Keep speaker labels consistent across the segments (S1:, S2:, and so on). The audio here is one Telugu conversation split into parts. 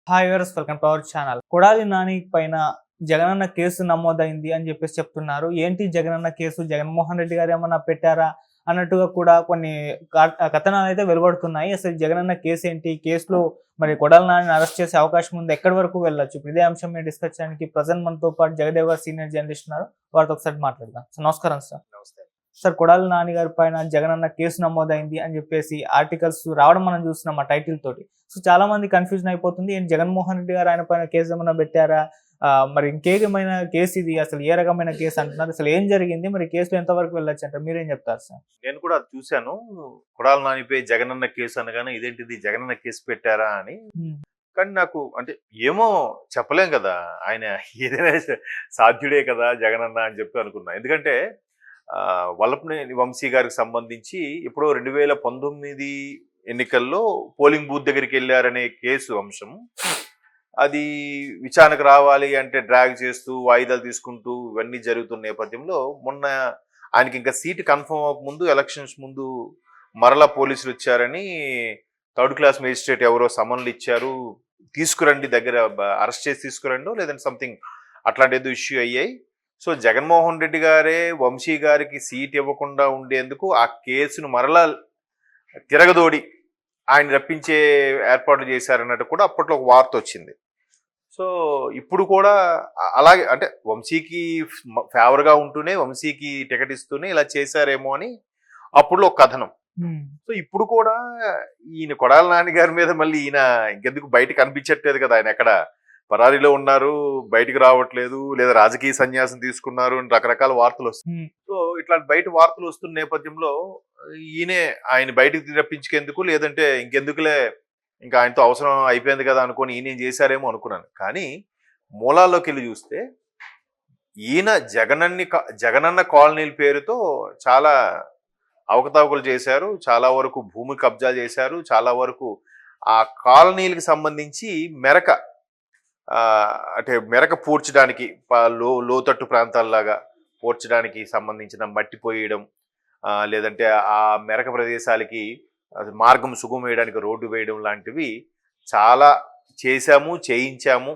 S1: Hi viewers, welcome to our channel. Kodali Nani పైన జగనన్న కేసు నమోదైంది అని చెప్పేసి చెప్తున్నారు. ఏంటి జగనన్న కేసు? జగన్మోహన్ రెడ్డి గారు ఏమన్నా పెట్టారా అన్నట్టుగా కూడా కొన్ని కథనాలు అయితే వెలువడుతున్నాయి. అసలు జగనన్న కేసు ఏంటి? కేసులో మరి కొడాలి నానిని అరెస్ట్ చేసే అవకాశం ఉంది, ఎక్కడి వరకు వెళ్ళొచ్చు? ఇదే అంశం మీద డిస్కస్ చేయడానికి ప్రజెంట్ మనతో పాటు జగదేవ్ గారు సీనియర్ జర్నలిస్ట్ ఉన్నారు. వారితో ఒకసారి మాట్లాడదాం. సార్ నమస్కారం. సార్
S2: నమస్తే.
S1: సార్, కొడాలి నాని గారి పైన జగనన్న కేసు నమోదైంది అని చెప్పేసి ఆర్టికల్స్ రావడం మనం చూస్తున్నాం ఆ టైటిల్ తోటి. సో చాలా మంది కన్ఫ్యూజన్ అయిపోతుంది. ఏంటి జగన్మోహన్ రెడ్డి గారు ఆయన పైన కేసు ఏమైనా పెట్టారా, మరి ఇంకేమైనా కేసు ఇది, అసలు ఏ రకమైన కేసు అంటున్నారు, అసలు ఏం జరిగింది, మరి కేసులో ఎంతవరకు వెళ్ళొచ్చు అంటారు? మీరేం చెప్తారు సార్?
S2: నేను కూడా అది చూశాను. కొడాలి నానిపై జగనన్న కేసు అనగానే ఇదేంటిది జగనన్న కేసు పెట్టారా అని. కానీ నాకు అంటే ఏమో చెప్పలేం కదా, ఆయన ఏదైనా సాధ్యుడే కదా జగనన్న అని చెప్పి అనుకున్నా. ఎందుకంటే వల్లభనేని వంశీ గారికి సంబంధించి ఎప్పుడో 2019 ఎన్నికల్లో పోలింగ్ బూత్ దగ్గరికి వెళ్ళారనే కేసు అంశం, అది విచారణకు రావాలి అంటే డ్రాగ్ చేస్తూ వాయిదాలు తీసుకుంటూ ఇవన్నీ జరుగుతున్న నేపథ్యంలో మొన్న ఆయనకి ఇంకా సీటు కన్ఫర్మ్ అవ్వకముందు ఎలక్షన్స్ ముందు మరలా పోలీసులు వచ్చారని థర్డ్ క్లాస్ మేజిస్ట్రేట్ ఎవరో సమన్లు ఇచ్చారు, తీసుకురండి, దగ్గర అరెస్ట్ చేసి తీసుకురండి, లేదంటే సంథింగ్ అట్లాంటి ఏదో ఇష్యూ అయ్యాయి. సో జగన్మోహన్ రెడ్డి గారే వంశీ గారికి సీట్ ఇవ్వకుండా ఉండేందుకు ఆ కేసును మరలా తిరగదోడి ఆయన రప్పించే ఏర్పాట్లు చేశారన్నట్టు కూడా అప్పట్లో ఒక వార్త వచ్చింది. సో ఇప్పుడు కూడా అలాగే అంటే వంశీకి ఫేవర్గా ఉంటూనే వంశీకి టికెట్ ఇస్తూనే ఇలా చేశారేమో అని అప్పుడు ఒక కథనం. సో ఇప్పుడు కూడా ఈయన కొడాలి నాని గారి మీద మళ్ళీ ఈయన ఇంకెందుకు బయటకు కనిపించట్లేదు కదా, ఆయన ఎక్కడ పరారీలో ఉన్నారు, బయటకు రావట్లేదు, లేదా రాజకీయ సన్యాసం తీసుకున్నారు అని రకరకాల వార్తలు వస్తాయి. సో ఇట్లాంటి బయట వార్తలు వస్తున్న నేపథ్యంలో ఈయనే ఆయన బయటకు రప్పించుకేందుకు, లేదంటే ఇంకెందుకులే ఇంకా ఆయనతో అవసరం అయిపోయింది కదా అనుకొని ఈయన ఏం చేశారేమో అనుకున్నాను. కానీ మూలాల్లోకి వెళ్ళి చూస్తే ఈయన జగనన్న కాలనీల పేరుతో చాలా అవకతవకలు చేశారు, చాలా వరకు భూమి కబ్జా చేశారు, చాలా వరకు ఆ కాలనీలకు సంబంధించి అంటే మెరక పూడ్చడానికి లోతట్టు ప్రాంతాల్లాగా పూడ్చడానికి సంబంధించిన మట్టి పోయడం, లేదంటే ఆ మెరక ప్రదేశాలకి మార్గం సుగమం వేయడానికి రోడ్డు వేయడం లాంటివి చాలా చేయించాము.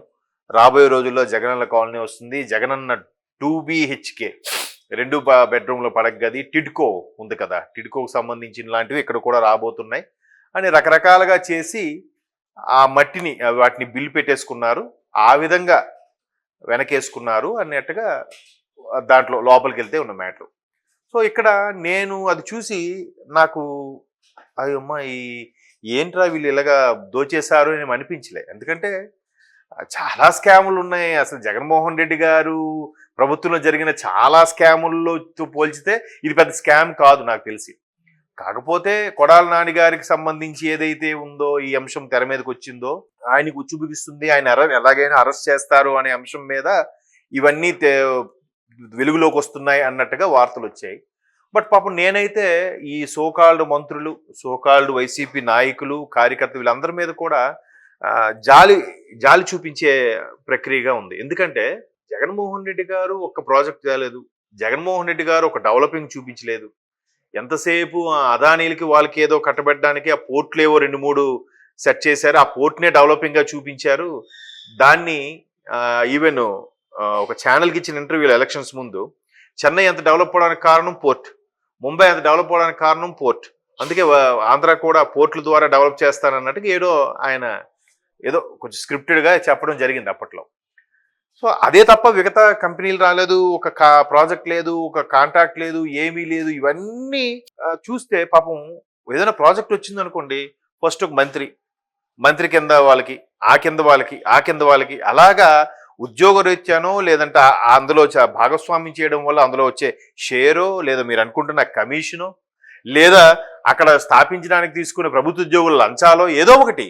S2: రాబోయే రోజుల్లో జగనన్న కాలనీ వస్తుంది. జగనన్న 2 BHK 2 బెడ్రూమ్ల పడక గది, టిడ్కో ఉంది కదా, టిడ్కోకు సంబంధించిన లాంటివి ఇక్కడ కూడా రాబోతున్నాయి అని రకరకాలుగా చేసి ఆ మట్టిని వాటిని బిల్లు పెట్టేసుకున్నారు, ఆ విధంగా వెనకేసుకున్నారు అన్నట్టుగా దాంట్లో లోపలికి వెళ్తే ఉన్న మ్యాటర్. సో ఇక్కడ నేను అది చూసి నాకు అయ్యమ్మ ఏంట్రా వీళ్ళు ఇలాగా దోచేశారు అని అనిపించలే. ఎందుకంటే చాలా స్కాములు ఉన్నాయి. అసలు జగన్మోహన్ రెడ్డి గారు ప్రభుత్వంలో జరిగిన చాలా స్కాముల్లో పోల్చితే ఇది పెద్ద స్కామ్ కాదు నాకు తెలిసి. కాకపోతే కొడాలి నాని గారికి సంబంధించి ఏదైతే ఉందో ఈ అంశం తెర మీదకి వచ్చిందో, ఆయనకు ఉచ్చుబిగిస్తుంది, ఆయన ఎలాగైనా అరెస్ట్ చేస్తారు అనే అంశం మీద ఇవన్నీ వెలుగులోకి వస్తున్నాయి అన్నట్టుగా వార్తలు వచ్చాయి. బట్ పాపం నేనైతే ఈ సోకాల్డ్ మంత్రులు, సోకాల్డ్ వైసీపీ నాయకులు, కార్యకర్తలు వీళ్ళందరి మీద కూడా జాలి చూపించే ప్రక్రియగా ఉంది. ఎందుకంటే జగన్మోహన్ రెడ్డి గారు ఒక ప్రాజెక్ట్ తేలేదు, జగన్మోహన్ రెడ్డి గారు ఒక డెవలపింగ్ చూపించలేదు. ఎంతసేపు అదానీలకి వాళ్ళకి ఏదో కట్టబెట్టడానికి ఆ పోర్ట్లు ఏవో 2-3 సెట్ చేశారు, ఆ పోర్ట్నే డెవలపింగ్గా చూపించారు. దాన్ని ఈవెన్ ఒక ఛానల్కి ఇచ్చిన ఇంటర్వ్యూలో ఎలక్షన్స్ ముందు చెన్నై ఎంత డెవలప్ అవడానికి కారణం పోర్ట్, ముంబై ఎంత డెవలప్ అవడానికి కారణం పోర్ట్, అందుకే ఆంధ్ర కూడా పోర్ట్ల ద్వారా డెవలప్ చేస్తానన్నట్టుగా ఆయన ఏదో కొంచెం స్క్రిప్టెడ్గా చెప్పడం జరిగింది అప్పట్లో. సో అదే తప్ప మిగతా కంపెనీలు రాలేదు, ఒక ప్రాజెక్ట్ లేదు, ఒక కాంట్రాక్ట్ లేదు, ఏమీ లేదు. ఇవన్నీ చూస్తే పాపం ఏదైనా ప్రాజెక్ట్ వచ్చింది అనుకోండి, ఫస్ట్ ఒక మంత్రి కింద వాళ్ళకి, ఆ కింద వాళ్ళకి అలాగా ఉద్యోగరీత్యానో లేదంటే అందులో భాగస్వామ్యం చేయడం వల్ల అందులో వచ్చే షేరో, లేదా మీరు అనుకుంటున్న కమిషనో, లేదా అక్కడ స్థాపించడానికి తీసుకునే ప్రభుత్వ ఉద్యోగుల లంచాలో ఏదో ఒకటి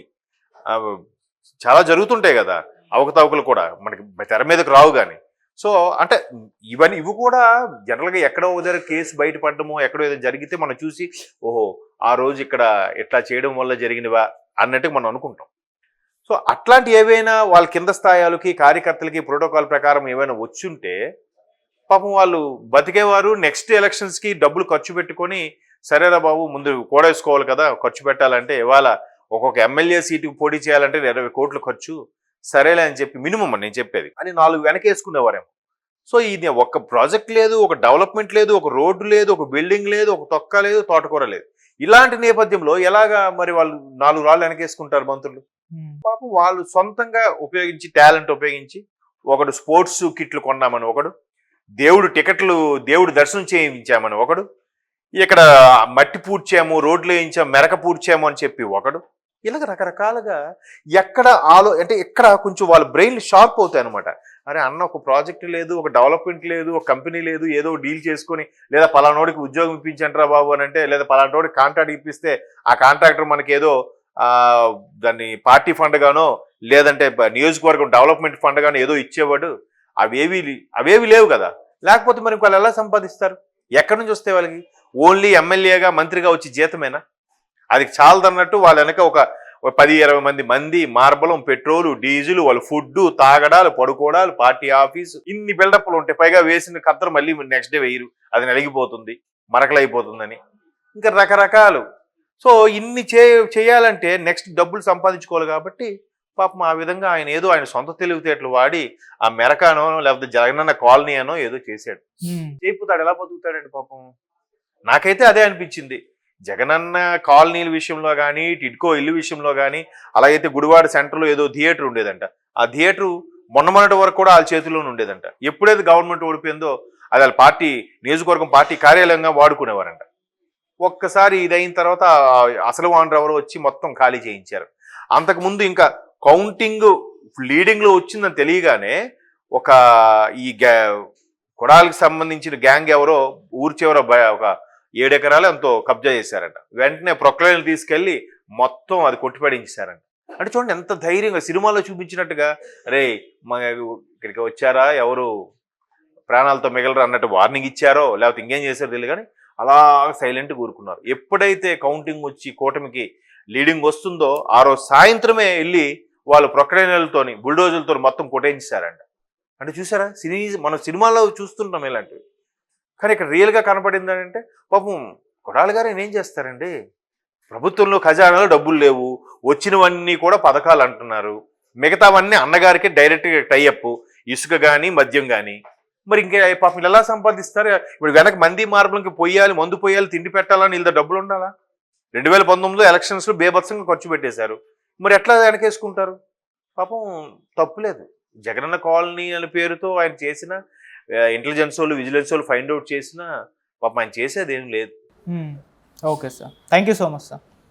S2: చాలా జరుగుతుంటాయి కదా అవకతవకలు కూడా, మనకి తెర మీదకి రావు కానీ. సో అంటే ఇవి కూడా జనరల్గా ఎక్కడో దగ్గర కేసు బయటపడడమో ఎక్కడో ఏదో జరిగితే మనం చూసి ఓహో ఆ రోజు ఇక్కడ ఇట్లా చేయడం వల్ల జరిగినవా అన్నట్టుగా మనం అనుకుంటాం. సో అట్లాంటి ఏవైనా వాళ్ళ కింద స్థాయిలకి కార్యకర్తలకి ప్రోటోకాల్ ప్రకారం ఏమైనా వచ్చుంటే పాపం వాళ్ళు బతికేవారు. నెక్స్ట్ ఎలక్షన్స్కి డబ్బులు ఖర్చు పెట్టుకొని సరేరా బాబు ముందు కూడేసుకోవాలి కదా, ఖర్చు పెట్టాలంటే ఇవాళ ఒక్కొక్క ఎమ్మెల్యే సీటుకు పోటీ చేయాలంటే 20 కోట్లు ఖర్చు, సరేలే అని చెప్పి మినిమం నేను చెప్పేది అని 4 వెనకేసుకునేవారేమో. సో ఇది ఒక్క ప్రాజెక్ట్ లేదు, ఒక డెవలప్మెంట్ లేదు, ఒక రోడ్డు లేదు, ఒక బిల్డింగ్ లేదు, ఒక తొక్క లేదు, తోటకూర లేదు. ఇలాంటి నేపథ్యంలో ఎలాగా మరి వాళ్ళు 4 రాళ్ళు వెనకేసుకుంటారు మంత్రులు? పాపం వాళ్ళు సొంతంగా ఉపయోగించి, టాలెంట్ ఉపయోగించి, ఒకడు స్పోర్ట్స్ కిట్లు కొన్నామని ఒకడు, దేవుడు దర్శనం చేయించామని ఒకడు, ఇక్కడ మట్టి పూడ్చాము, రోడ్లు వేయించాము, మెరక పూడ్చాము అని చెప్పి ఒకడు, ఇలాగ రకరకాలుగా ఎక్కడ అంటే ఎక్కడ కొంచెం వాళ్ళ బ్రెయిన్ షార్ప్ అవుతాయి అనమాట. అరే అన్న, ఒక ప్రాజెక్ట్ లేదు, ఒక డెవలప్మెంట్ లేదు, ఒక కంపెనీ లేదు, ఏదో డీల్ చేసుకొని, లేదా పలానోడికి ఉద్యోగం ఇప్పించంటారా బాబు అని అంటే, లేదా పలానోడికి కాంట్రాక్ట్ ఇప్పిస్తే ఆ కాంట్రాక్టర్ మనకి ఏదో దాన్ని పార్టీ ఫండ్ గానో, లేదంటే నియోజకవర్గం డెవలప్మెంట్ ఫండ్ గానో ఏదో ఇచ్చేవాడు. అవేవి లేవు కదా. లేకపోతే మరి వాళ్ళు ఎలా సంపాదిస్తారు? ఎక్కడి నుంచి వస్తే వాళ్ళకి? ఓన్లీ ఎమ్మెల్యేగా, మంత్రిగా వచ్చి జీతమేనా? అది చాలదన్నట్టు వాళ్ళ వెనక ఒక 10-20 మంది మార్బలం, పెట్రోలు, డీజిల్, వాళ్ళ ఫుడ్, తాగడాలు, పడుకోవడాలు, పార్టీ ఆఫీసు, ఇన్ని బిల్డప్లు ఉంటాయి. పైగా వేసిన కత్తరు మళ్ళీ నెక్స్ట్ డే వేయరు, అది నలిగిపోతుంది, మరకలైపోతుందని, ఇంకా రకరకాలు. సో ఇన్ని చేయాలంటే నెక్స్ట్ డబ్బులు సంపాదించుకోవాలి. కాబట్టి పాపం ఆ విధంగా ఆయన ఏదో ఆయన సొంత తెలివితేటలు వాడి ఆ మెరకానో, లేకపోతే జగనన్న కాలనీ అనో ఏదో చేశాడు. చేయకపోతాడు, ఎలా బతుకుతాడండి పాపం? నాకైతే అదే అనిపించింది. జగనన్న కాలనీల విషయంలో కానీ, టిడ్కో ఇల్లు విషయంలో కానీ, అలాగైతే గుడివాడ సెంటర్లో ఏదో థియేటర్ ఉండేదంట. ఆ థియేటరు మొన్నటి వరకు కూడా వాళ్ళ చేతిలోనే ఉండేదంట. ఎప్పుడైతే గవర్నమెంట్ ఓడిపోయిందో అది వాళ్ళ పార్టీ నియోజకవర్గం పార్టీ కార్యాలయంగా వాడుకునేవారంట. ఒక్కసారి ఇదైన తర్వాత అసలు వానర్ ఎవరో వచ్చి మొత్తం ఖాళీ చేయించారు. అంతకుముందు ఇంకా కౌంటింగ్ లీడింగ్లో వచ్చిందని తెలియగానే ఒక ఈ కొడాలికి సంబంధించిన గ్యాంగ్ ఎవరో ఊరి చివర ఒక 7 ఎకరాలు ఎంతో కబ్జా చేశారంట. వెంటనే ప్రొక్లైన్లు తీసుకెళ్లి మొత్తం అది కొట్టిపడించారంట. అంటే చూడండి ఎంత ధైర్యంగా సినిమాలో చూపించినట్టుగా, రే ఇక్కడికి వచ్చారా, ఎవరు ప్రాణాలతో మిగలరు అన్నట్టు వార్నింగ్ ఇచ్చారో, లేకపోతే ఇంకేం చేశారో తెలియదు, కానీ అలా సైలెంట్గా ఊరుకున్నారు. ఎప్పుడైతే కౌంటింగ్ వచ్చి కూటమికి లీడింగ్ వస్తుందో ఆ రోజు సాయంత్రమే వెళ్ళి వాళ్ళు ప్రొక్లైన్లతోని, బుల్డోజర్లతో మొత్తం కొట్టేయించారంట. అంటే చూసారా, మనం సినిమాలో చూస్తుంటాం ఇలాంటివి, కానీ ఇక్కడ రియల్గా కనపడింది అంటే పాపం కొడాలి గారు ఏం చేస్తారండి? ప్రభుత్వంలో ఖజానాలో డబ్బులు లేవు, వచ్చినవన్నీ కూడా పథకాలు అంటున్నారు, మిగతావన్నీ అన్నగారికి డైరెక్ట్గా టైఅప్, ఇసుక కానీ మద్యం కానీ. మరి ఇంకా పాపం ఎలా సంపాదిస్తారు? ఇప్పుడు వెనక మంది మార్పులకి పొయ్యాలి, మందు పొయ్యాలి, తిండి పెట్టాలని వీళ్ళ డబ్బులు ఉండాలా? 2019 ఎలక్షన్స్లో బేభత్సంగా ఖర్చు పెట్టేశారు. మరి ఎట్లా వెనకేసుకుంటారు? పాపం తప్పులేదు. జగనన్న కాలనీ అనే పేరుతో ఆయన చేసిన ఇంటెలిజెన్స్ వాళ్ళు, విజిలెన్స్ వాళ్ళు ఫైండ్ అవుట్ చేసినా పాపం ఆయన చేసేది ఏం లేదు.
S1: Okay sir, thank you so much sir.